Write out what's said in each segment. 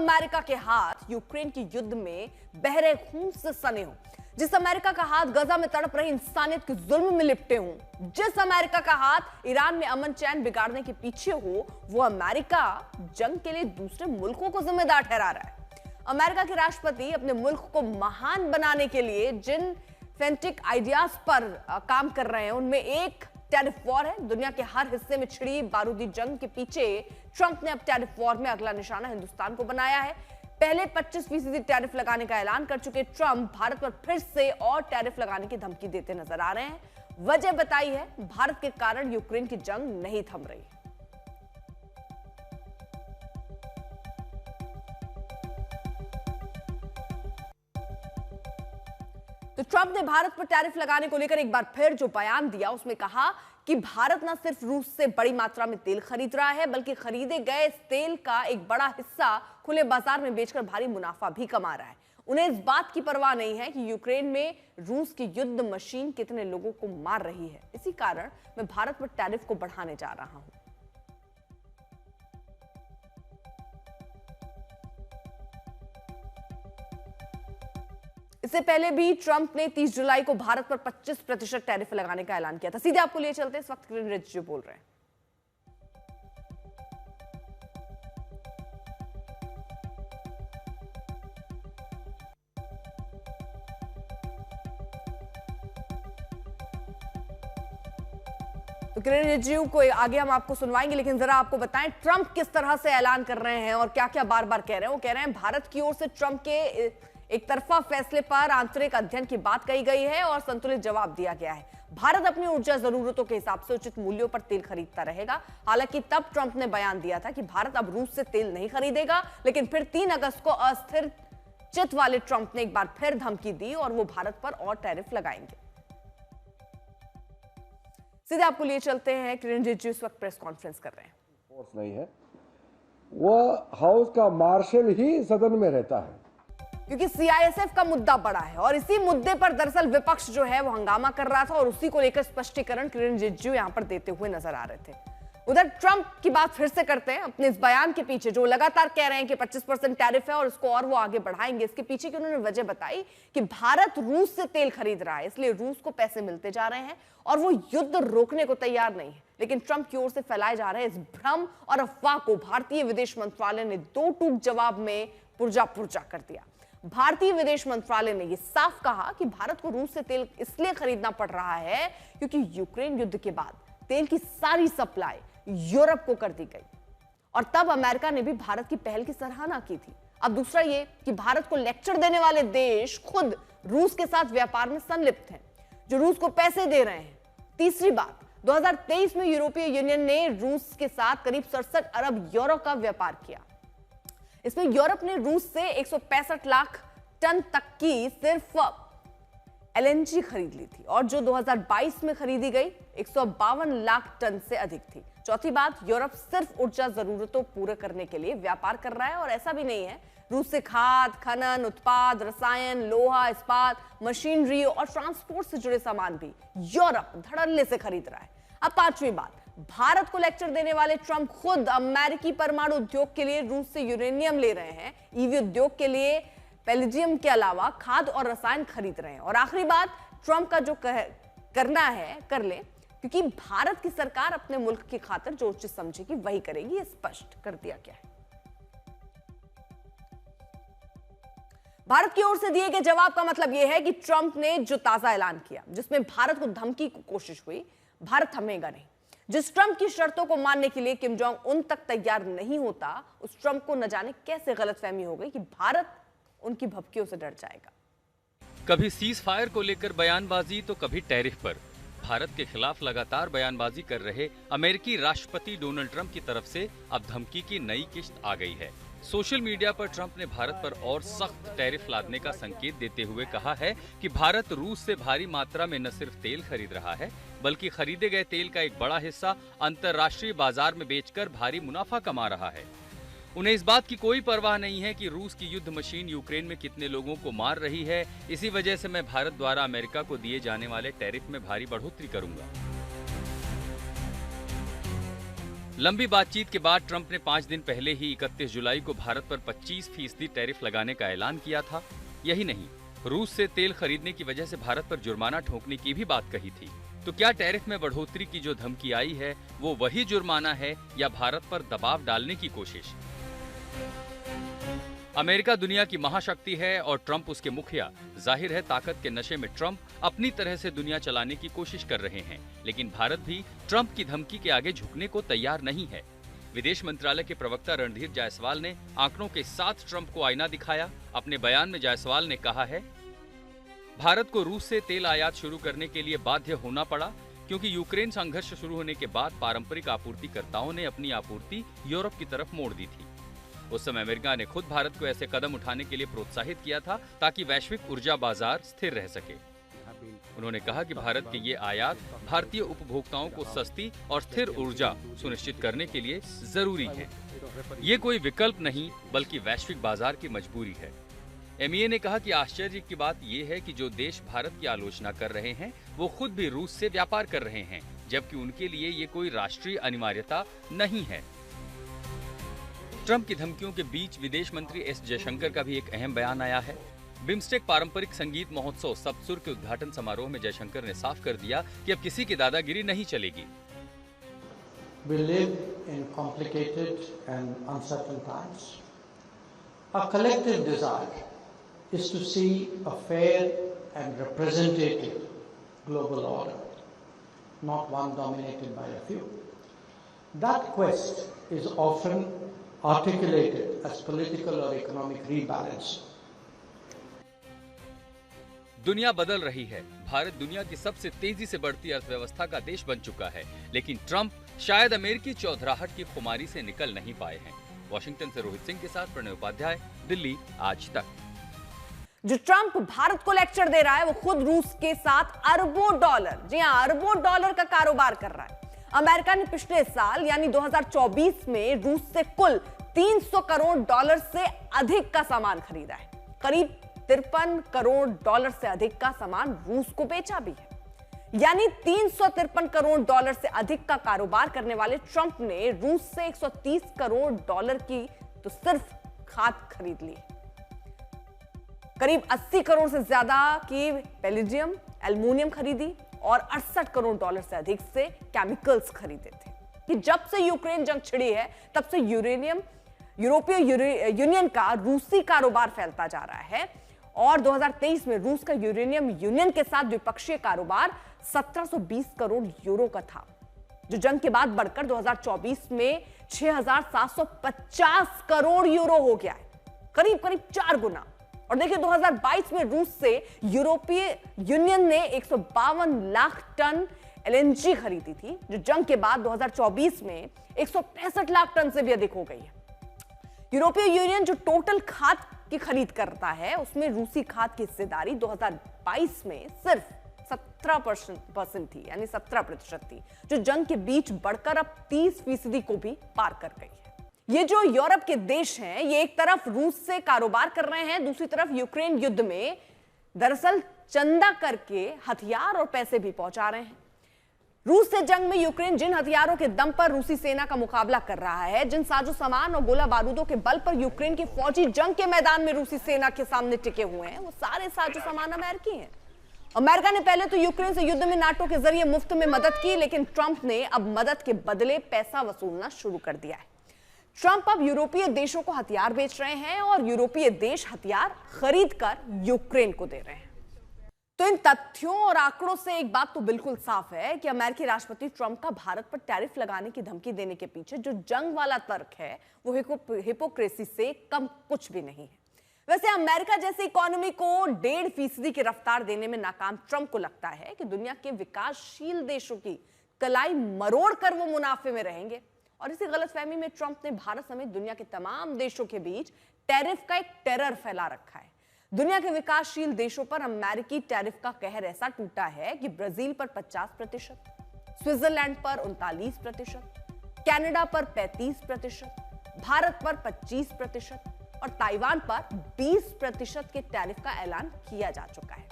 America के हाथ Ukraine के युद्ध में बहरे खून से सने हो, जिस अमेरिका का हाथ गजा में तड़प रही इंसानियत के जुल्म में लिपटे हों, जिस अमेरिका का हाथ ईरान में अमन चैन बिगाड़ने के पीछे हो, वो अमेरिका जंग के लिए दूसरे मुल्कों को जिम्मेदार ठहरा रहा है। अमेरिका के राष्ट्रपति अपने मुल्क को महान बनाने के लिए जिन फैंटिक आइडियाज पर काम कर रहे हैं, उनमें एक टैरिफ वॉर है। दुनिया के हर हिस्से में छिड़ी बारूदी जंग के पीछे ट्रंप ने अब टैरिफ वॉर में अगला निशाना हिंदुस्तान को बनाया है। पहले 25% टैरिफ लगाने का ऐलान कर चुके ट्रंप भारत पर फिर से और टैरिफ लगाने की धमकी देते नजर आ रहे हैं। वजह बताई है, भारत के कारण यूक्रेन की जंग नहीं थम रही। तो ट्रंप ने भारत पर टैरिफ लगाने को लेकर एक बार फिर जो बयान दिया, उसमें कहा कि भारत न सिर्फ रूस से बड़ी मात्रा में तेल खरीद रहा है, बल्कि खरीदे गए इस तेल का एक बड़ा हिस्सा खुले बाजार में बेचकर भारी मुनाफा भी कमा रहा है। उन्हें इस बात की परवाह नहीं है कि यूक्रेन में रूस की युद्ध मशीन कितने लोगों को मार रही है। इसी कारण मैं भारत पर टैरिफ को बढ़ाने जा रहा हूं। इससे पहले भी ट्रंप ने 30 जुलाई को भारत पर 25% टैरिफ लगाने का ऐलान किया था। सीधे आपको लिए चलते हैं, इस वक्त किरण रिजिजू बोल रहे हैं। तो किरण रिजिजू को आगे हम आपको सुनवाएंगे, लेकिन जरा आपको बताएं ट्रंप किस तरह से ऐलान कर रहे हैं और क्या क्या बार बार कह रहे हैं। वो कह रहे हैं भारत की ओर से ट्रंप के एक तरफा फैसले पर आंतरिक अध्ययन की बात कही गई है और संतुलित जवाब दिया गया है। भारत अपनी ऊर्जा जरूरतों के हिसाब से उचित मूल्यों पर तेल खरीदता रहेगा। हालांकि तब ट्रंप ने बयान दिया था कि भारत अब रूस से तेल नहीं खरीदेगा, लेकिन फिर 3 अगस्त को अस्थिर चित्त वाले ट्रंप ने एक बार फिर धमकी दी और वो भारत पर और टैरिफ लगाएंगे। सीधे आपको लिए चलते हैं, किरण रिजिजू इस वक्त प्रेस कॉन्फ्रेंस कर रहे हैं। फोर्स नहीं है, वो हाउस का मार्शल ही सदन में रहता है, क्योंकि सीआईएसएफ का मुद्दा बड़ा है और इसी मुद्दे पर दरअसल विपक्ष जो है वो हंगामा कर रहा था और उसी को लेकर स्पष्टीकरण किरण रिजिजू यहां पर देते हुए नजर आ रहे थे। उधर ट्रंप की बात फिर से करते हैं। अपने इस बयान के पीछे जो लगातार कह रहे हैं कि 25% टैरिफ है और उसको और वो आगे बढ़ाएंगे, इसके पीछे की उन्होंने वजह बताई कि भारत रूस से तेल खरीद रहा है, इसलिए रूस को पैसे मिलते जा रहे हैं और वो युद्ध रोकने को तैयार नहीं है। लेकिन ट्रंप की ओर से फैलाए जा रहे इस भ्रम और अफवाह को भारतीय विदेश मंत्रालय ने 2 टूक जवाब में पुर्जा कर दिया। भारतीय विदेश मंत्रालय ने यह साफ कहा कि भारत को रूस से तेल इसलिए खरीदना पड़ रहा है क्योंकि यूक्रेन युद्ध के बाद तेल की सारी सप्लाई यूरोप को कर दी गई और तब अमेरिका ने भी भारत की पहल की सराहना की थी। अब दूसरा ये कि भारत को लेक्चर देने वाले देश खुद रूस के साथ व्यापार में संलिप्त हैं, जो रूस को पैसे दे रहे हैं। तीसरी बात, 2023 में यूरोपीय यूनियन ने रूस के साथ करीब 67 अरब यूरो का व्यापार किया। इसमें यूरोप ने रूस से 165 लाख टन तक की सिर्फ एलएनजी खरीद ली थी और जो 2022 में खरीदी गई 152 लाख टन से अधिक थी। चौथी बात, यूरोप सिर्फ ऊर्जा जरूरतों पूरे करने के लिए व्यापार कर रहा है और ऐसा भी नहीं है। रूस से खाद, खनन, उत्पाद, रसायन, लोहा, इस्पात, मशीनरी और ट्रांसपोर्ट से जुड़े सामान भी यूरोप धड़ल्ले से खरीद रहा है। अब पांचवी बात, भारत को लेक्चर देने वाले ट्रंप खुद अमेरिकी परमाणु उद्योग के लिए रूस से यूरेनियम ले रहे हैं, ईवी उद्योग के लिए पेलेडियम के अलावा खाद और रसायन खरीद रहे हैं। और आखिरी बात, ट्रंप का जो करना है कर ले, क्योंकि भारत की सरकार अपने मुल्क की खातिर जो उचित समझेगी वही करेगी, ये स्पष्ट कर दिया गया है। भारत की ओर से दिए गए जवाब का मतलब यह है कि ट्रंप ने जो ताजा ऐलान किया, जिसमें भारत को धमकी की कोशिश हुई, भारत थमेगा नहीं। जिस ट्रंप की शर्तों को मानने के लिए किम जोंग उन तक तैयार नहीं होता, उस ट्रंप को न जाने कैसे गलतफहमी हो गई कि भारत उनकी भपकियों से डर जाएगा। कभी सीज फायर को लेकर बयानबाजी तो कभी टैरिफ पर। भारत के खिलाफ लगातार बयानबाजी कर रहे अमेरिकी राष्ट्रपति डोनाल्ड ट्रंप की तरफ से अब धमकी की नई किश्त आ गई है। सोशल मीडिया पर ट्रंप ने भारत पर और सख्त टैरिफ लादने का संकेत देते हुए कहा है कि भारत रूस से भारी मात्रा में न सिर्फ तेल खरीद रहा है, बल्कि खरीदे गए तेल का एक बड़ा हिस्सा अंतर्राष्ट्रीय बाजार में बेचकर भारी मुनाफा कमा रहा है। उन्हें इस बात की कोई परवाह नहीं है कि रूस की युद्ध मशीन यूक्रेन में कितने लोगों को मार रही है। इसी वजह से मैं भारत द्वारा अमेरिका को दिए जाने वाले टैरिफ में भारी बढ़ोतरी करूंगा। लंबी बातचीत के बाद ट्रंप ने 5 दिन पहले ही 31 जुलाई को भारत पर 25% टैरिफ लगाने का ऐलान किया था। यही नहीं, रूस से तेल खरीदने की वजह से भारत पर जुर्माना ठोकने की भी बात कही थी। तो क्या टैरिफ में बढ़ोतरी की जो धमकी आई है वो वही जुर्माना है या भारत पर दबाव डालने की कोशिश? अमेरिका दुनिया की महाशक्ति है और ट्रंप उसके मुखिया। जाहिर है ताकत के नशे में ट्रंप अपनी तरह से दुनिया चलाने की कोशिश कर रहे हैं, लेकिन भारत भी ट्रंप की धमकी के आगे झुकने को तैयार नहीं है। विदेश मंत्रालय के प्रवक्ता रणधीर जायसवाल ने आंकड़ों के साथ ट्रंप को आईना दिखाया। अपने बयान में जायसवाल ने कहा है, भारत को रूस से तेल आयात शुरू करने के लिए बाध्य होना पड़ा क्योंकि यूक्रेन संघर्ष शुरू होने के बाद पारंपरिक आपूर्तिकर्ताओं ने अपनी आपूर्ति यूरोप की तरफ मोड़ दी थी। उस समय अमेरिका ने खुद भारत को ऐसे कदम उठाने के लिए प्रोत्साहित किया था ताकि वैश्विक ऊर्जा बाजार स्थिर रह सके। उन्होंने कहा कि भारत के ये आयात भारतीय उपभोक्ताओं को सस्ती और स्थिर ऊर्जा सुनिश्चित करने के लिए जरूरी है। ये कोई विकल्प नहीं बल्कि वैश्विक बाजार की मजबूरी है। एमईए ने कहा कि आश्चर्य की बात यह है कि जो देश भारत की आलोचना कर रहे हैं वो खुद भी रूस से व्यापार कर रहे हैं, जबकि उनके लिए ये कोई राष्ट्रीय अनिवार्यता नहीं है। ट्रंप की धमकियों के बीच विदेश मंत्री एस जयशंकर का भी एक अहम बयान आया है। बिम्स्टेक पारंपरिक संगीत महोत्सव सप्तसुर के उद्घाटन समारोह में जयशंकर ने साफ कर दिया कि अब किसी की दादागिरी नहीं चलेगी। We live in complicated and uncertain times. Our collective desire is to see a fair and representative global order, not one dominated by a few. That quest is often articulated as political or economic rebalance. दुनिया बदल रही है। भारत दुनिया की सबसे तेजी से बढ़ती अर्थव्यवस्था का देश बन चुका है, लेकिन ट्रंप शायद अमेरिकी चौधराहट की खुमारी से निकल नहीं पाए हैं। वॉशिंगटन से रोहित सिंह के साथ प्रणय उपाध्याय, दिल्ली आज तक। जो ट्रंप भारत को लेक्चर दे रहा है वो खुद रूस के साथ अरबों डॉलर, जी हां, अरबों डॉलर का कारोबार कर रहा है। अमेरिका ने पिछले साल यानी 2024 में रूस से कुल 300 करोड़ डॉलर से अधिक का सामान खरीदा है। करीब 53 करोड़ डॉलर से अधिक का सामान रूस को बेचा भी है। यानी 353 करोड़ डॉलर से अधिक का कारोबार करने वाले ट्रंप ने रूस से 130 करोड़ डॉलर की तो सिर्फ खाद खरीद ली। करीब 80 करोड़ से ज्यादा की पैलेडियम, एल्युमिनियम खरीदी और 68 करोड़ डॉलर से अधिक से केमिकल्स खरीदे थे। कि जब से यूक्रेन जंग छिड़ी है तब से यूरोपीय यूनियन का रूसी कारोबार फैलता जा रहा है और 2023 में रूस का यूरेनियम यूनियन के साथ द्विपक्षीय कारोबार 1720 करोड़ यूरो का था, जो जंग के बाद बढ़कर 2024 में 6750 करोड़ यूरो हो गया है, करीब 4 गुना। और देखिए 2022 में रूस से यूरोपीय यूनियन ने 152 लाख टन एलएनजी खरीदी थी, जो जंग के बाद 2024 में 165 लाख टन से भी अधिक हो गई है। यूरोपीय यूनियन जो टोटल खाद की खरीद करता है उसमें रूसी खाद की हिस्सेदारी 2022 में सिर्फ 17% थी, यानी 17% थी, जो जंग के बीच बढ़कर अब 30% को भी पार कर गई है। ये जो यूरोप के देश हैं, ये एक तरफ रूस से कारोबार कर रहे हैं, दूसरी तरफ यूक्रेन युद्ध में दरअसल चंदा करके हथियार और पैसे भी पहुंचा रहे हैं। रूस से जंग में यूक्रेन जिन हथियारों के दम पर रूसी सेना का मुकाबला कर रहा है, जिन साजो सामान और गोला बारूदों के बल पर यूक्रेन के फौजी जंग के मैदान में रूसी सेना के सामने टिके हुए हैं, वो सारे साजो सामान अमेरिकी हैं। अमेरिका ने पहले तो यूक्रेन से युद्ध में नाटो के जरिए मुफ्त में मदद की, लेकिन ट्रंप ने अब मदद के बदले पैसा वसूलना शुरू कर दिया है। ट्रंप अब यूरोपीय देशों को हथियार बेच रहे हैं और यूरोपीय देश हथियार खरीदकर यूक्रेन को दे रहे हैं। तो इन तथ्यों और आंकड़ों से एक बात तो बिल्कुल साफ है कि अमेरिकी राष्ट्रपति ट्रंप का भारत पर टैरिफ लगाने की धमकी देने के पीछे जो जंग वाला तर्क है वो हिपोक्रेसी से कम कुछ भी नहीं है। वैसे अमेरिका जैसी इकोनॉमी को 1.5% की रफ्तार देने में नाकाम ट्रंप को लगता है कि दुनिया के विकासशील देशों की कलाई मरोड़ कर वो मुनाफे में रहेंगे, और इसी गलतफहमी में ट्रंप ने भारत समेत दुनिया के तमाम देशों के बीच टैरिफ का एक टेरर फैला रखा है। दुनिया के विकासशील देशों पर अमेरिकी टैरिफ का कहर ऐसा टूटा है कि ब्राजील पर 50%, स्विट्जरलैंड पर 39%, कनाडा पर 35%, भारत पर 25% और ताइवान पर 20% के टैरिफ का ऐलान किया जा चुका है।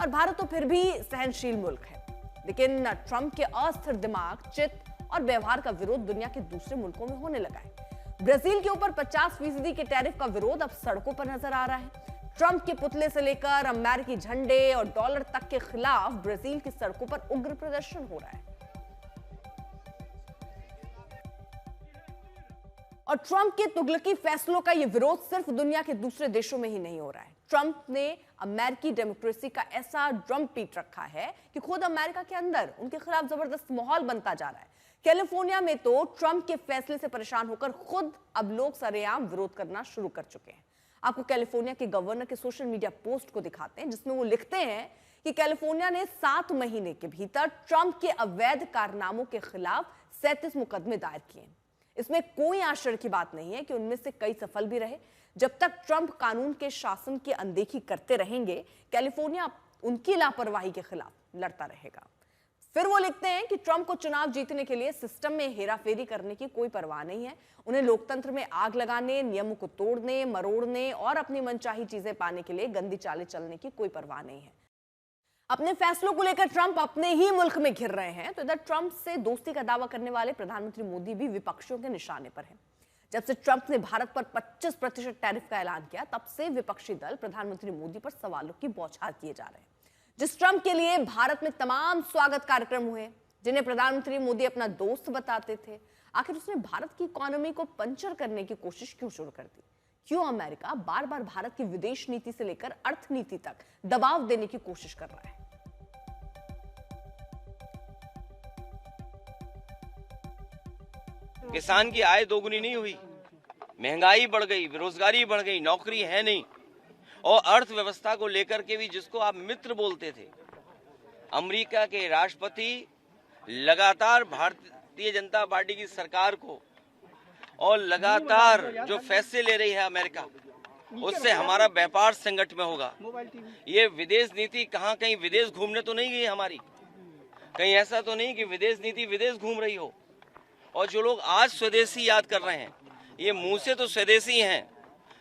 और भारत तो फिर भी सहनशील मुल्क है, लेकिन ट्रंप के अस्थिर दिमाग, चित और व्यवहार का विरोध दुनिया के दूसरे मुल्कों में होने लगा है। ब्राजील के ऊपर 50% के टैरिफ का विरोध अब सड़कों पर नजर आ रहा है। ट्रंप के पुतले से लेकर अमेरिकी झंडे और डॉलर तक के खिलाफ ब्राजील की सड़कों पर उग्र प्रदर्शन हो रहा है। और ट्रंप के तुगलकी फैसलों का यह विरोध सिर्फ दुनिया के दूसरे देशों में ही नहीं हो रहा है। ट्रंप ने अमेरिकी डेमोक्रेसी का ऐसा ड्रम पीट रखा है कि खुद अमेरिका के अंदर उनके खिलाफ जबरदस्त माहौल बनता जा रहा है। कैलिफोर्निया में तो ट्रंप के फैसले से परेशान होकर खुद अब लोग सरेआम विरोध करना शुरू कर चुके हैं। आपको कैलिफोर्निया के गवर्नर के सोशल मीडिया पोस्ट को दिखाते हैं, जिसमें वो लिखते हैं कि कैलिफोर्निया ने 7 महीने के भीतर ट्रंप के अवैध कारनामों के खिलाफ 37 मुकदमे दायर किए। इसमें कोई आश्चर्य की बात नहीं है कि उनमें से कई सफल भी रहे। जब तक ट्रंप कानून के शासन की अनदेखी करते रहेंगे, कैलिफोर्निया उनकी लापरवाही के खिलाफ लड़ता रहेगा। फिर वो लिखते हैं कि ट्रंप को चुनाव जीतने के लिए सिस्टम में हेराफेरी करने की कोई परवाह नहीं है। उन्हें लोकतंत्र में आग लगाने, नियमों को तोड़ने, मरोड़ने और अपनी मनचाही चीजें पाने के लिए गंदी चालें चलने की कोई परवाह नहीं है। अपने फैसलों को लेकर ट्रंप अपने ही मुल्क में घिर रहे हैं, तो इधर ट्रंप से दोस्ती का दावा करने वाले प्रधानमंत्री मोदी भी विपक्षियों के निशाने पर हैं। जब से ट्रंप ने भारत पर 25% टैरिफ का ऐलान किया, तब से विपक्षी दल प्रधानमंत्री मोदी पर सवालों की बौछार किए जा रहे हैं। जिस ट्रंप के लिए भारत में तमाम स्वागत कार्यक्रम हुए, जिन्हें प्रधानमंत्री मोदी अपना दोस्त बताते थे, आखिर उसने भारत की इकोनॉमी को पंचर करने की कोशिश क्यों शुरू कर दी? क्यों अमेरिका बार बार भारत की विदेश नीति से लेकर अर्थनीति तक दबाव देने की कोशिश कर रहा है? किसान की आय दोगुनी नहीं हुई, महंगाई बढ़ गई, बेरोजगारी बढ़ गई, नौकरी है नहीं। और अर्थव्यवस्था को लेकर के भी जिसको आप मित्र बोलते थे, अमेरिका के राष्ट्रपति लगातार भारतीय जनता पार्टी की सरकार को और लगातार जो फैसले ले रही है अमेरिका, उससे हमारा व्यापार संकट में होगा। ये विदेश नीति कहाँ कहीं विदेश घूमने तो नहीं गई हमारी, कहीं ऐसा तो नहीं कि विदेश नीति विदेश घूम रही हो। और जो लोग आज स्वदेशी याद कर रहे हैं, ये मुंह से तो स्वदेशी हैं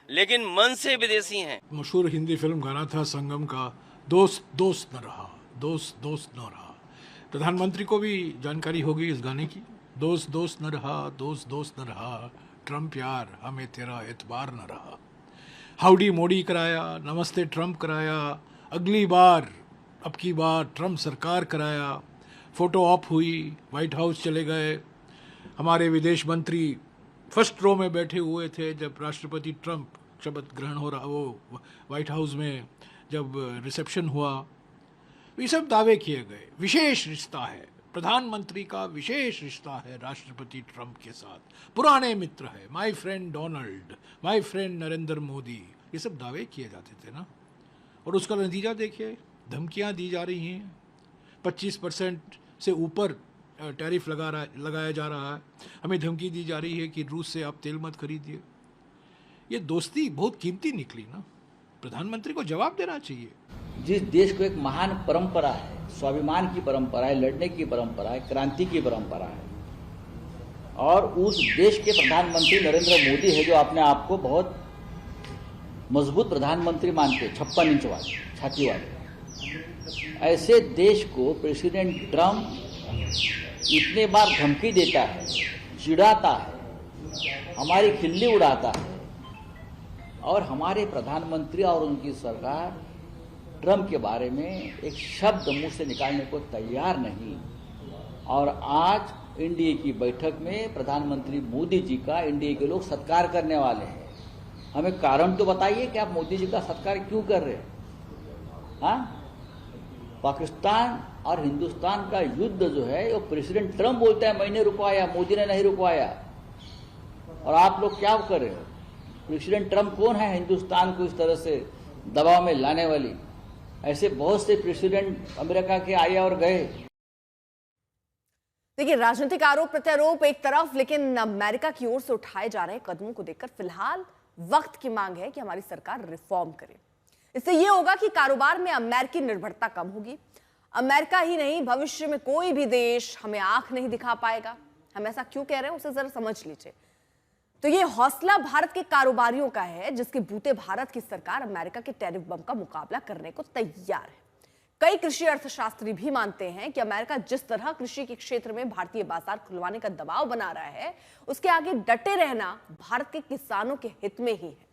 लेकिन मन से विदेशी हैं। मशहूर हिंदी फिल्म गाना था संगम का, दोस्त दोस्त न रहा, दोस्त दोस्त न रहा। प्रधानमंत्री को भी जानकारी होगी इस गाने की। दोस्त दोस्त न रहा, दोस्त दोस्त न रहा, ट्रम्प यार हमें तेरा एतबार न रहा। हाउडी मोडी कराया, नमस्ते ट्रम्प कराया, अगली बार अब की बार ट्रम्प सरकार कराया। फोटो ऑप हुई, व्हाइट हाउस चले गए। हमारे विदेश मंत्री फर्स्ट रो में बैठे हुए थे जब राष्ट्रपति ट्रंप शपथ ग्रहण हो रहा, वो व्हाइट हाउस में जब रिसेप्शन हुआ, ये सब दावे किए गए। विशेष रिश्ता है प्रधानमंत्री का, विशेष रिश्ता है राष्ट्रपति ट्रंप के साथ, पुराने मित्र है, my friend Donald, my friend Narendra Modi, ये सब दावे किए जाते थे ना। और उसका नतीजा देखिए, धमकियां दी जा रही हैं, 25% से ऊपर टैरिफ लगाया जा रहा है। हमें धमकी दी जा रही है कि रूस से आप तेल मत खरीदिए। ये दोस्ती बहुत कीमती निकली ना, प्रधानमंत्री को जवाब देना चाहिए। जिस देश को एक महान परंपरा है, स्वाभिमान की परंपरा है, लड़ने की परंपरा है, क्रांति की परंपरा है, और उस देश के प्रधानमंत्री नरेंद्र मोदी है जो अपने आप को बहुत मजबूत प्रधानमंत्री मानते, 56 इंच वाले, छाती वाले, ऐसे देश को प्रेसिडेंट ट्रंप इतने बार धमकी देता है, चिढ़ाता है, हमारी खिल्ली उड़ाता है, और हमारे प्रधानमंत्री और उनकी सरकार ट्रंप के बारे में एक शब्द मुंह से निकालने को तैयार नहीं। और आज एनडीए की बैठक में प्रधानमंत्री मोदी जी का एनडीए के लोग सत्कार करने वाले हैं। हमें कारण तो बताइए कि आप मोदी जी का सत्कार क्यों कर रहे हैं? हाँ, पाकिस्तान और हिंदुस्तान का युद्ध जो है वो प्रेसिडेंट ट्रंप बोलता है मैंने रुकवाया, मोदी ने नहीं रुकवाया, और आप लोग क्या कर रहे हो? प्रेसिडेंट ट्रंप कौन है हिंदुस्तान को इस तरह से दबाव में लाने वाली? ऐसे बहुत से प्रेसिडेंट अमेरिका के आए और गए। देखिए, राजनीतिक आरोप प्रत्यारोप एक तरफ, लेकिन अमेरिका की ओर से उठाए जा रहे कदमों को देखकर फिलहाल वक्त की मांग है कि हमारी सरकार रिफॉर्म करे। इससे यह होगा कि कारोबार में अमेरिकी निर्भरता कम होगी। अमेरिका ही नहीं, भविष्य में कोई भी देश हमें आंख नहीं दिखा पाएगा। हम ऐसा क्यों कह रहे हैं उसे जरा समझ लीजिए। तो ये हौसला भारत के कारोबारियों का है, जिसके बूते भारत की सरकार अमेरिका के टैरिफ बम का मुकाबला करने को तैयार है। कई कृषि अर्थशास्त्री भी मानते हैं कि अमेरिका जिस तरह कृषि के क्षेत्र में भारतीय बाजार खुलवाने का दबाव बना रहा है, उसके आगे डटे रहना भारत के किसानों के हित में ही है।